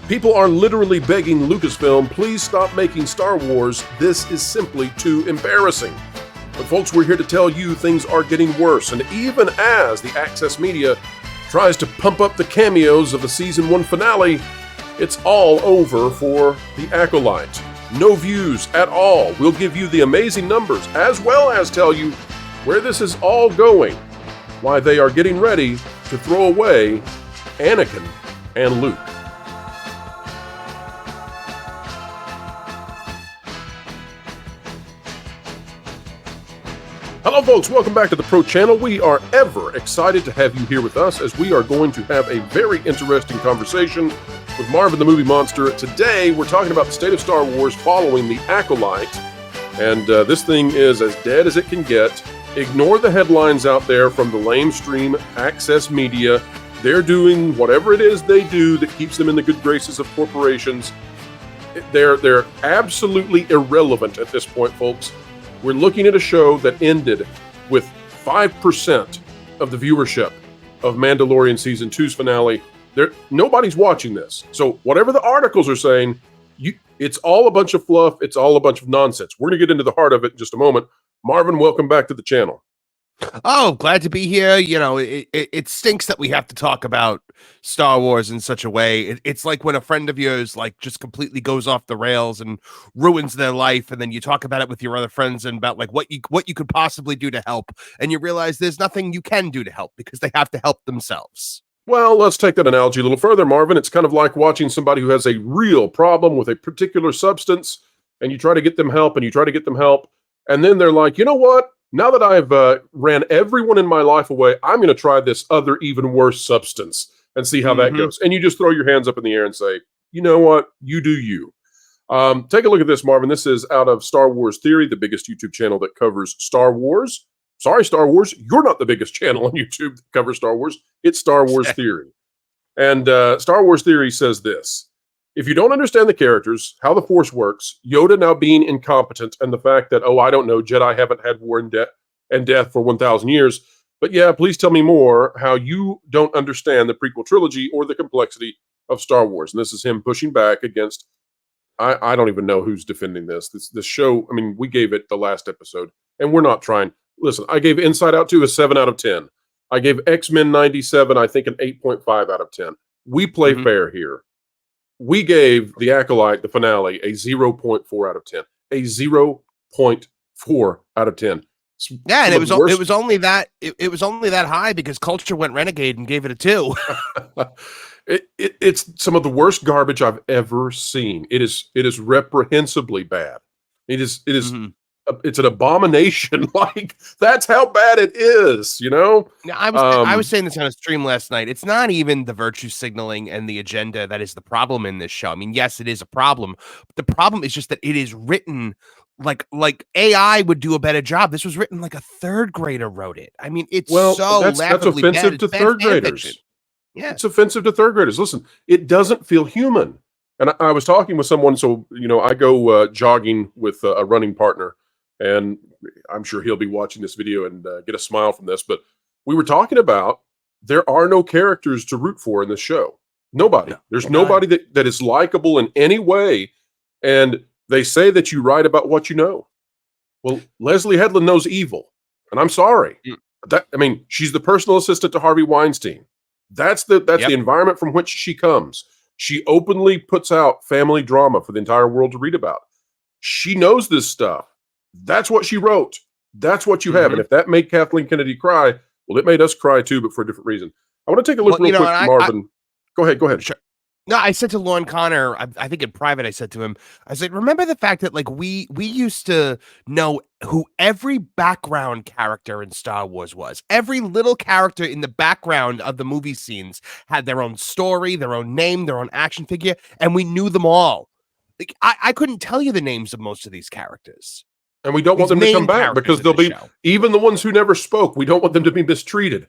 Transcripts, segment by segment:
People are literally begging Lucasfilm, please stop making Star Wars. This is simply too embarrassing. But folks, we're here to tell you things are getting worse. And even as the Access Media tries to pump up the cameos of the Season 1 finale, it's all over for the Acolyte. No views at all. We'll give you the amazing numbers, as well as tell you where this is all going, why they are getting ready to throw away Anakin and Luke. Hello folks, welcome back to the Pro Channel. We are ever excited to have you here with us as we are going to have a very interesting conversation with Marvin the Movie Monster. Today we're talking about the state of Star Wars following the Acolyte, and this thing is as dead as it can get. Ignore the headlines out there from the lamestream Access Media. They're doing whatever it is they do that keeps them in the good graces of corporations. They're absolutely irrelevant at this point, folks. We're looking at a show that ended with 5% of the viewership of Mandalorian Season 2's finale. Nobody's watching this. So whatever the articles are saying, it's all a bunch of fluff. It's all a bunch of nonsense. We're going to get into the heart of it in just a moment. Marvin, welcome back to the channel. Oh, glad to be here. You know, it stinks that we have to talk about Star Wars in such a way. It's like when a friend of yours like just completely goes off the rails and ruins their life, and then you talk about it with your other friends and about like what you could possibly do to help, and you realize there's nothing you can do to help because they have to help themselves. Well, let's take that analogy a little further, Marvin. It's kind of like watching somebody who has a real problem with a particular substance, and you try to get them help, and you try to get them help, and then they're like, you know what? Now that I've ran everyone in my life away, I'm going to try this other, even worse substance and see how that goes. And you just throw your hands up in the air and say, you know what? You do you. Take a look at this, Marvin. This is out of Star Wars Theory, the biggest YouTube channel that covers Star Wars. Sorry, Star Wars. You're not the biggest channel on YouTube that covers Star Wars. It's Star Wars Theory. And Star Wars Theory says this. If you don't understand the characters, how the Force works, Yoda now being incompetent, and the fact that, I don't know, Jedi haven't had war and death for 1,000 years, but yeah, please tell me more how you don't understand the prequel trilogy or the complexity of Star Wars. And this is him pushing back against, I don't even know who's defending this. This show, I mean, we gave it the last episode, and we're not trying. Listen, I gave Inside Out 2 a 7 out of 10. I gave X-Men 97, I think, an 8.5 out of 10. We play fair here. We gave The Acolyte, the finale, a 0.4 out of 10. A 0.4 out of 10. Yeah, and it was only that high because Culture went renegade and gave it a 2. It's some of the worst garbage I've ever seen. It is reprehensibly bad. It's an abomination. Like, that's how bad it is, you know? I was saying this on a stream last night. It's not even the virtue signaling and the agenda that is the problem in this show. I mean, yes, it is a problem. But the problem is just that it is written like AI would do a better job. This was written like a third grader wrote it. I mean, it's that's offensive to third graders. Yeah, it's offensive to third graders. Listen, it doesn't feel human. And I was talking with someone, so, you know, I go jogging with a running partner. And I'm sure he'll be watching this video and get a smile from this. But we were talking about there are no characters to root for in this show. Nobody. No, there's nobody that is likable in any way. And they say that you write about what you know. Well, Leslie Headland knows evil. And I'm sorry. She's the personal assistant to Harvey Weinstein. That's the environment from which she comes. She openly puts out family drama for the entire world to read about. She knows this stuff. That's what she wrote. That's what you have. And if that made Kathleen Kennedy cry, well, it made us cry too, but for a different reason. I want to take a look real quick, Marvin. Go ahead. Sure. No, I said to Lorne Connor, I think in private, I said to him, I said, remember the fact that like we used to know who every background character in Star Wars was. Every little character in the background of the movie scenes had their own story, their own name, their own action figure, and we knew them all. Like I couldn't tell you the names of most of these characters. And we don't want them to come back because they'll be, even the ones who never spoke, we don't want them to be mistreated.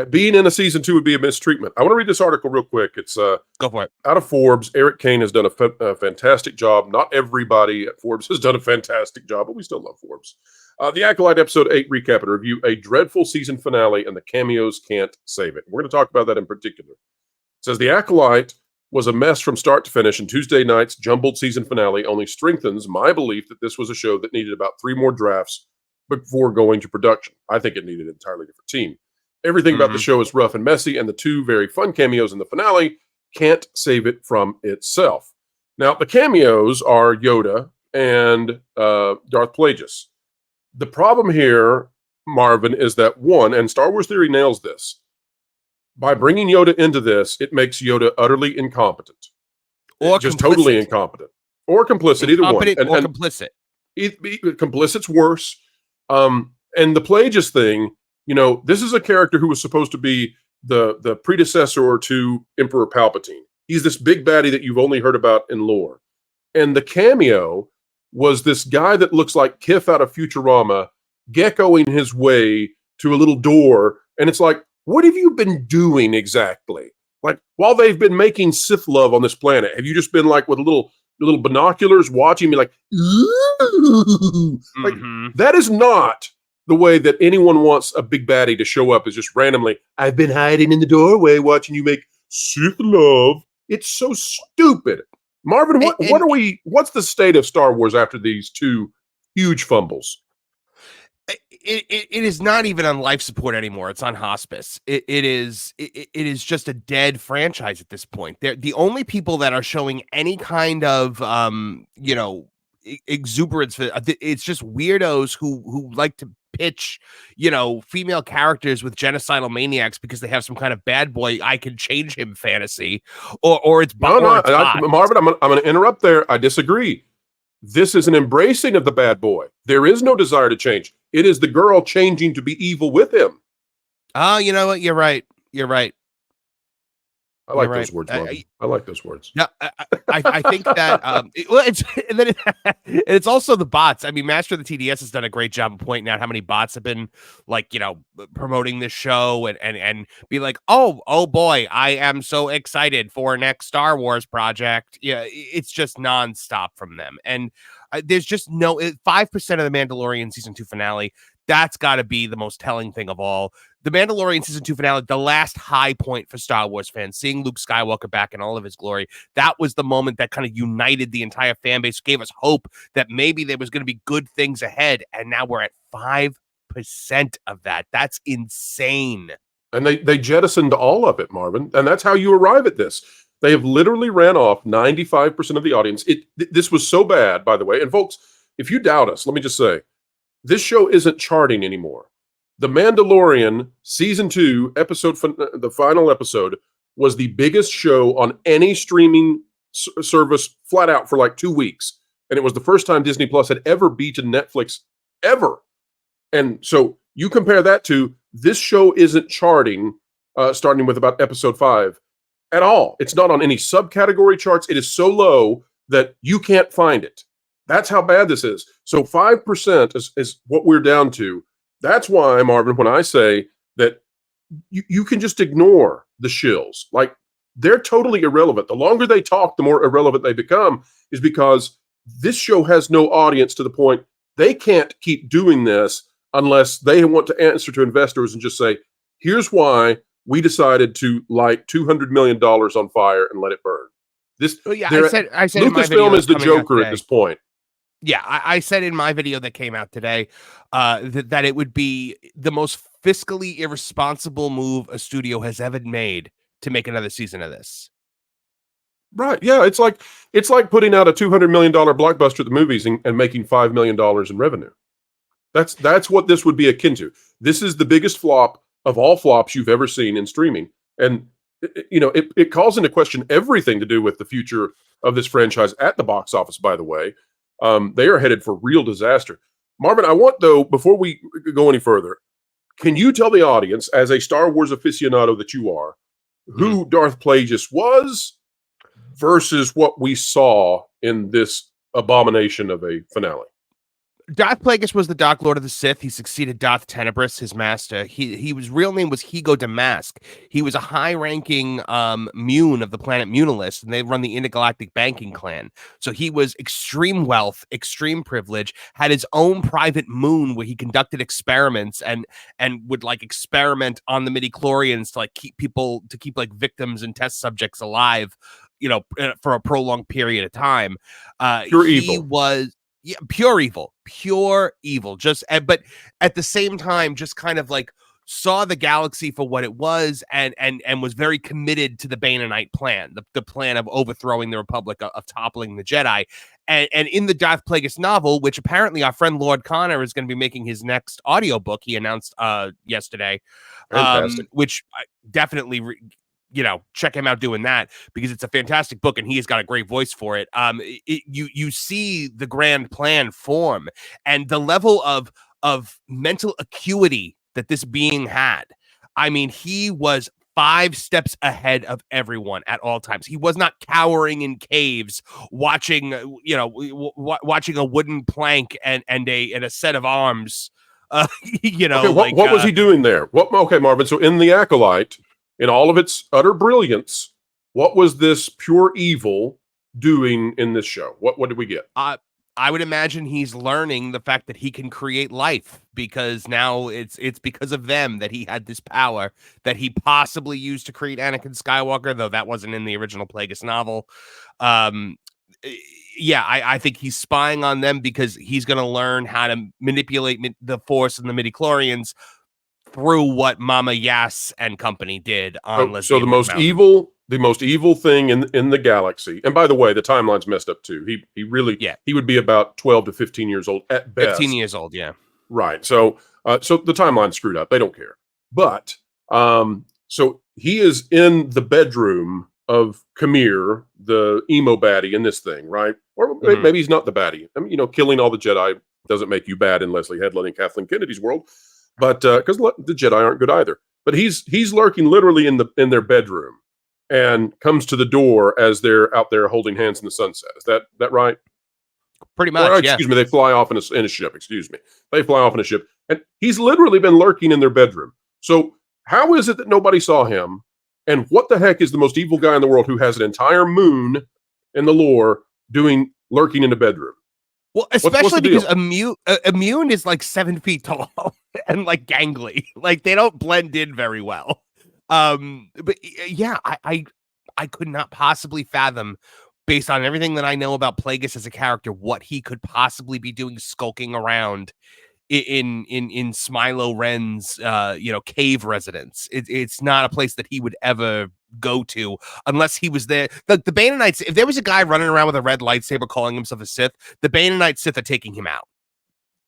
Being in a season 2 would be a mistreatment. I want to read this article real quick. It's go for it. Out of Forbes. Eric Kane has done a fantastic job. Not everybody at Forbes has done a fantastic job, but we still love Forbes. The Acolyte Episode 8 recap and review, a dreadful season finale, and the cameos can't save it. We're going to talk about that in particular. It says, The Acolyte was a mess from start to finish, and Tuesday night's jumbled season finale only strengthens my belief that this was a show that needed about 3 more drafts before going to production. I think it needed an entirely different team. Everything about the show is rough and messy, and the 2 very fun cameos in the finale can't save it from itself. Now, the cameos are Yoda and Darth Plagueis. The problem here, Marvin, is that one, and Star Wars Theory nails this, by bringing Yoda into this, it makes Yoda utterly incompetent. Or just complicit. Totally incompetent. Or complicit, either one. And complicit. Complicit's worse. And the Plagueis thing, this is a character who was supposed to be the predecessor to Emperor Palpatine. He's this big baddie that you've only heard about in lore. And the cameo was this guy that looks like Kif out of Futurama, geckoing his way to a little door. And it's like, what have you been doing exactly? Like, while they've been making Sith love on this planet, have you just been like with little binoculars watching me like, ooh? Like, that is not the way that anyone wants a big baddie to show up, is just randomly, I've been hiding in the doorway watching you make Sith love. It's so stupid. Marvin, what's the state of Star Wars after these 2 huge fumbles? It is not even on life support anymore. It's on hospice. It is just a dead franchise at this point. They're the only people that are showing any kind of exuberance. It's just weirdos who like to pitch female characters with genocidal maniacs because they have some kind of bad boy I can change him fantasy, or it's Marvin. I'm going to interrupt there. I disagree. This is an embracing of the bad boy. There is no desire to change. It is the girl changing to be evil with him. Oh, you know what? You're right. I like those words, Marvin. I like those words. Yeah, I think that it's also the bots. I mean, Master of the TDS has done a great job of pointing out how many bots have been promoting this show and be like, oh boy, I am so excited for next Star Wars project. Yeah, it's just nonstop from them, and there's just 5% of the Mandalorian season 2 finale. That's got to be the most telling thing of all. The Mandalorian season 2 finale, the last high point for Star Wars fans, seeing Luke Skywalker back in all of his glory. That was the moment that kind of united the entire fan base, gave us hope that maybe there was going to be good things ahead. And now we're at 5% of that. That's insane. And they jettisoned all of it, Marvin. And that's how you arrive at this. They have literally ran off 95% of the audience. This was so bad, by the way. And folks, if you doubt us, let me just say, this show isn't charting anymore. The Mandalorian season 2 episode, the final episode, was the biggest show on any streaming service flat out for like 2 weeks. And it was the first time Disney Plus had ever beaten Netflix ever. And so you compare that to this show isn't charting, starting with about episode 5 at all. It's not on any subcategory charts. It is so low that you can't find it. That's how bad this is. So 5% is what we're down to. That's why, Marvin, when I say that you can just ignore the shills, like they're totally irrelevant. The longer they talk, the more irrelevant they become, is because this show has no audience to the point they can't keep doing this unless they want to answer to investors and just say, here's why we decided to light $200 million on fire and let it burn. I said Lucasfilm is the Joker at this point. Yeah, I said in my video that came out today that it would be the most fiscally irresponsible move a studio has ever made to make another season of this. Right. Yeah, it's like putting out a $200 million blockbuster at the movies and making $5 million in revenue. That's what this would be akin to. This is the biggest flop of all flops you've ever seen in streaming. And it calls into question everything to do with the future of this franchise at the box office, by the way. They are headed for real disaster. Marvin, I want, though, before we go any further, can you tell the audience, as a Star Wars aficionado that you are, who Darth Plagueis was versus what we saw in this abomination of a finale? Darth Plagueis was the Dark Lord of the Sith. He succeeded Darth Tenebris, his master. His real name was Higo Damask. He was a high-ranking Mune of the planet Munilist, and they run the intergalactic banking clan. So he was extreme wealth, extreme privilege, had his own private moon where he conducted experiments and would experiment on the midichlorians to keep victims and test subjects alive for a prolonged period of time. Pure He evil. was pure evil. But at the same time, just kind of like saw the galaxy for what it was, and was very committed to the Banonite plan, the plan of overthrowing the Republic, of toppling the Jedi. And in the Darth Plagueis novel, which apparently our friend Lord Connor is going to be making his next audiobook, he announced yesterday, Fantastic. which I definitely check him out doing that, because it's a fantastic book and he has got a great voice for it. You see the grand plan form, and the level of mental acuity that this being had. I mean, he was 5 steps ahead of everyone at all times. He was not cowering in caves watching watching a wooden plank and a set of arms. Okay, what was he doing there? Okay, Marvin. So in the Acolyte, in all of its utter brilliance, what was this pure evil doing in this show? What did we get? I would imagine he's learning the fact that he can create life, because now it's because of them that he had this power that he possibly used to create Anakin Skywalker, though that wasn't in the original Plagueis novel. I think he's spying on them because he's going to learn how to manipulate the Force and the midichlorians through what Mama Yass and company did on So the most evil thing in the galaxy. And by the way, the timeline's messed up too. He really he would be about 12 to 15 years old at best. 15 years old, yeah. Right. So so the timeline's screwed up. They don't care. But so he is in the bedroom of Kamir, the emo baddie in this thing, right? Or maybe he's not the baddie. I mean, killing all the Jedi doesn't make you bad in Leslie Headland and Kathleen Kennedy's world. But because the Jedi aren't good either. But he's lurking literally in their bedroom, and comes to the door as they're out there holding hands in the sunset. Is that right? Pretty much. Excuse me. They fly off in a ship. Excuse me. They fly off in a ship, and he's literally been lurking in their bedroom. So how is it that nobody saw him? And what the heck is the most evil guy in the world who has an entire moon in the lore lurking in a bedroom? Well, especially because Immune is like 7 feet tall and like gangly. Like they don't blend in very well. But yeah, I could not possibly fathom, based on everything that I know about Plagueis as a character, what he could possibly be doing skulking around in Smilo Ren's cave residence. It's not a place that he would ever go to unless he was there. The Banonites, if there was a guy running around with a red lightsaber calling himself a Sith, the Banonite Sith are taking him out.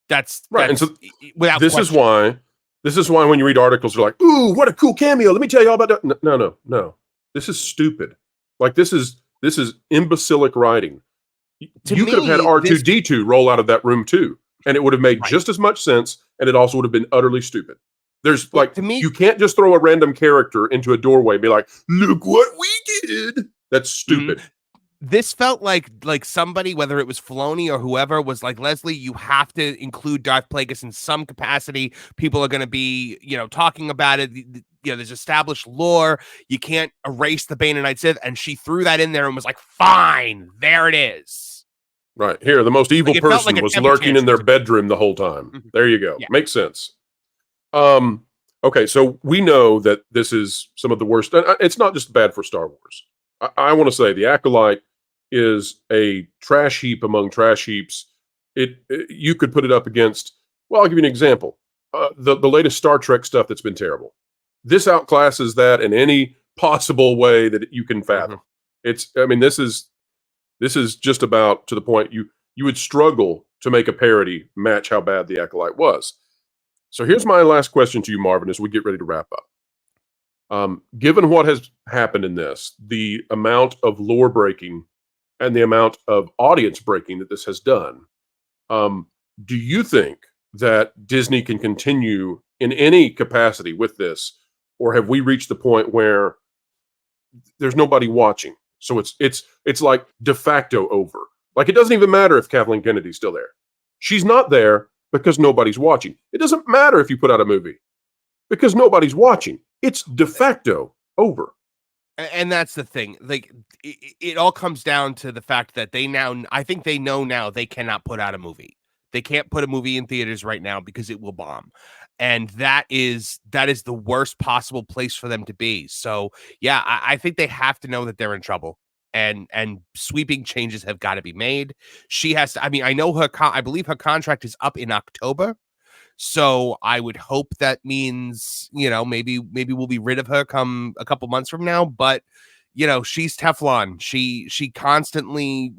That's right. And so without this question. This is why when you read articles, you're like, "Ooh, what a cool cameo! Let me tell you all about that." No. This is stupid. Like this is imbecilic writing. You could have had R2-D2 roll out of that room too, and it would have made just as much sense, and it also would have been utterly stupid. There's you can't just throw a random character into a doorway and be like, "Look what we did." That's stupid. This felt like somebody, whether it was Filoni or whoever, was like, Leslie, you have to include Darth Plagueis in some capacity. People are going to be, talking about it. There's established lore. You can't erase the Banonite Sith. And she threw that in there and was like, fine, there it is. Right. Here, the most evil person was lurking in their bedroom the whole time. There you go. Yeah. Makes sense. Okay, so we know that this is some of the worst. It's not just bad for Star Wars. I want to say the Acolyte is a trash heap among trash heaps. You could put it up against, well, I'll give you an example. The latest Star Trek stuff that's been terrible. This outclasses that in any possible way that you can fathom. This is just about to the point you would struggle to make a parody match how bad the Acolyte was. So here's my last question to you, Marvin, as we get ready to wrap up. Given what has happened in this, the amount of lore breaking and the amount of audience breaking that this has done, do you think that Disney can continue in any capacity with this, or have we reached the point where there's nobody watching? So it's like de facto over. Like it doesn't even matter if Kathleen Kennedy's still there. She's not there because nobody's watching. It doesn't matter if you put out a movie because nobody's watching. It's de facto over. And that's the thing. Like it all comes down to the fact that I think they know now they cannot put out a movie. They can't put a movie in theaters right now because it will bomb. And that is the worst possible place for them to be. So yeah, I think they have to know that they're in trouble. and sweeping changes have got to be made. She has to, I mean, I know I believe her contract is up in October. So I would hope that means, maybe we'll be rid of her come a couple months from now, but she's Teflon. She constantly,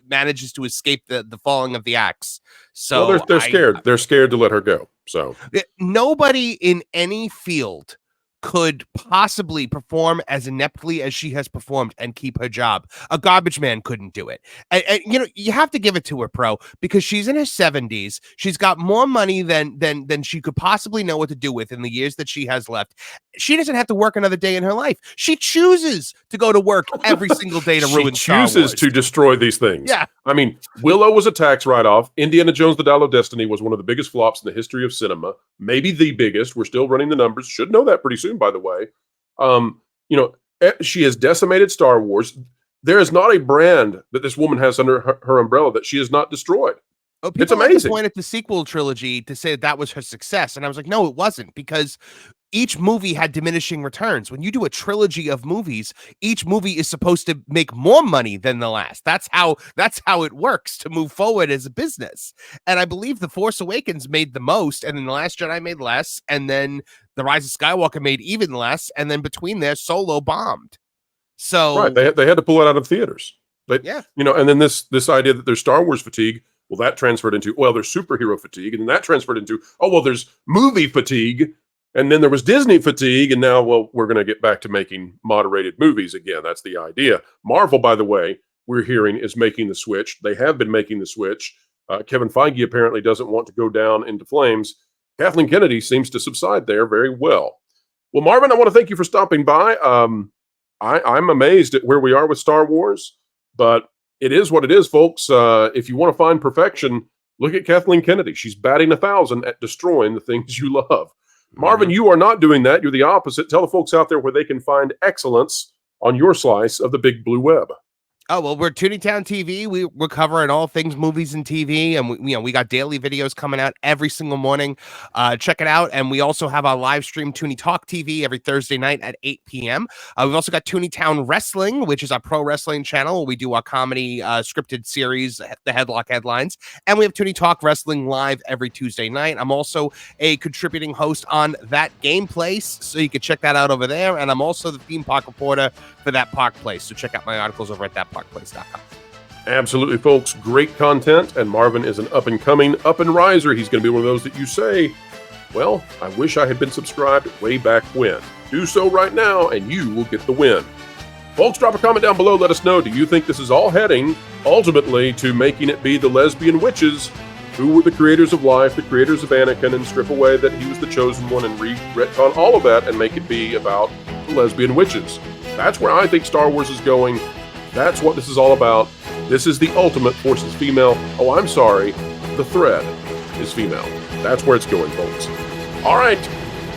manages to escape the falling of the axe. So well, they're scared. They're scared to let her go. So nobody in any field could possibly perform as ineptly as she has performed and keep her job. A garbage man couldn't do it. And you have to give it to her, Pro, because she's in her 70s. She's got more money than she could possibly know what to do with in the years that she has left. She doesn't have to work another day in her life. She chooses to go to work every single day to ruin Star Wars. She chooses to destroy these things. Yeah. I mean, Willow was a tax write-off. Indiana Jones, The Dial of Destiny was one of the biggest flops in the history of cinema. Maybe the biggest. We're still running the numbers. Should know that pretty soon, by the way. She has decimated Star Wars. There is not a brand that this woman has under her umbrella that she has not destroyed. Oh, it's amazing. Like to point at the sequel trilogy to say that was her success, and I was like, no, it wasn't, because each movie had diminishing returns. When you do a trilogy of movies, each movie is supposed to make more money than the last. That's how it works to move forward as a business. And I believe The Force Awakens made the most, and then The Last Jedi made less, and then The Rise of Skywalker made even less, and then between there, Solo bombed. So right, they had to pull it out of theaters. And then this idea that there's Star Wars fatigue. Well, that transferred into, there's superhero fatigue, and then that transferred into, there's movie fatigue. And then there was Disney fatigue, and now, we're going to get back to making moderated movies again. That's the idea. Marvel, by the way, we're hearing is making the switch. They have been making the switch. Kevin Feige apparently doesn't want to go down into flames. Kathleen Kennedy seems to subside there very well. Well, Marvin, I want to thank you for stopping by. I'm amazed at where we are with Star Wars, but it is what it is, folks. If you want to find perfection, look at Kathleen Kennedy. She's batting 1,000 at destroying the things you love. Marvin, you are not doing that. You're the opposite. Tell the folks out there where they can find excellence on your slice of the big blue web. Oh, well, we're Toontown TV. We're covering all things movies and TV, and we got daily videos coming out every single morning. Check it out. And we also have our live stream Toonie Talk TV every Thursday night at 8 p.m. We've also got Toontown Wrestling, which is our pro wrestling channel. We do our comedy scripted series, The Headlock Headlines, and we have Toonie Talk Wrestling live every Tuesday night. I'm also a contributing host on That Game Place, so you can check that out over there. And I'm also the theme park reporter for That Park Place, so check out my articles over at thatparkplace.com. Absolutely, folks. Great content, and Marvin is an up-and-coming up-and-riser. He's going to be one of those that you say, well, I wish I had been subscribed way back when. Do so right now, and you will get the win. Folks, drop a comment down below. Let us know, do you think this is all heading, ultimately, to making it be the lesbian witches who were the creators of life, the creators of Anakin, and strip away that he was the chosen one and retcon all of that and make it be about the lesbian witches? That's where I think Star Wars is going. That's what this is all about. This is the ultimate Force is female. Oh, I'm sorry. The thread is female. That's where it's going, folks. All right.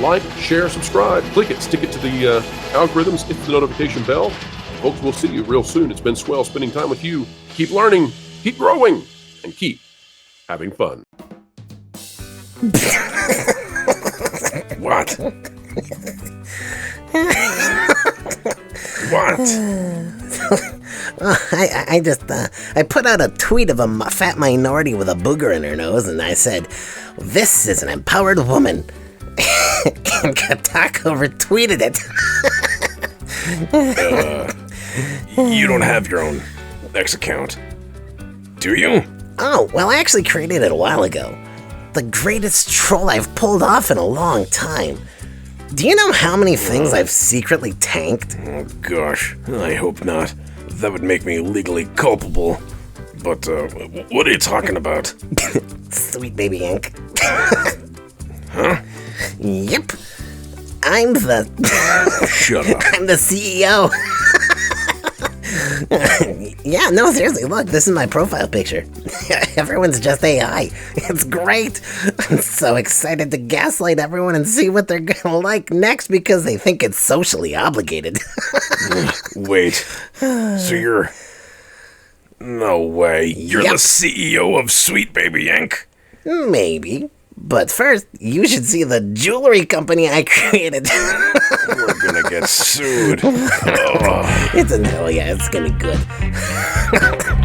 Like, share, subscribe. Click it. Stick it to the algorithms. Hit the notification bell. Folks, we'll see you real soon. It's been swell spending time with you. Keep learning, keep growing, and keep having fun. What? What? I just I put out a tweet of a fat minority with a booger in her nose, and I said, "This is an empowered woman." And Katako retweeted it. You don't have your own X account, do you? Oh, well, I actually created it a while ago. The greatest troll I've pulled off in a long time. Do you know how many things I've secretly tanked? Oh, gosh, I hope not. That would make me legally culpable. But, what are you talking about? Sweet baby ink. Huh? Yep. I'm the... Shut up. I'm the CEO. Yeah, no, seriously, look, this is my profile picture. Everyone's just AI. It's great. I'm so excited to gaslight everyone and see what they're gonna like next because they think it's socially obligated. Wait, so you're... No way. You're Yep. the CEO of Sweet Baby Inc.? Maybe. But first, you should see the jewelry company I created. We're gonna get sued. It's yeah, it's gonna be good.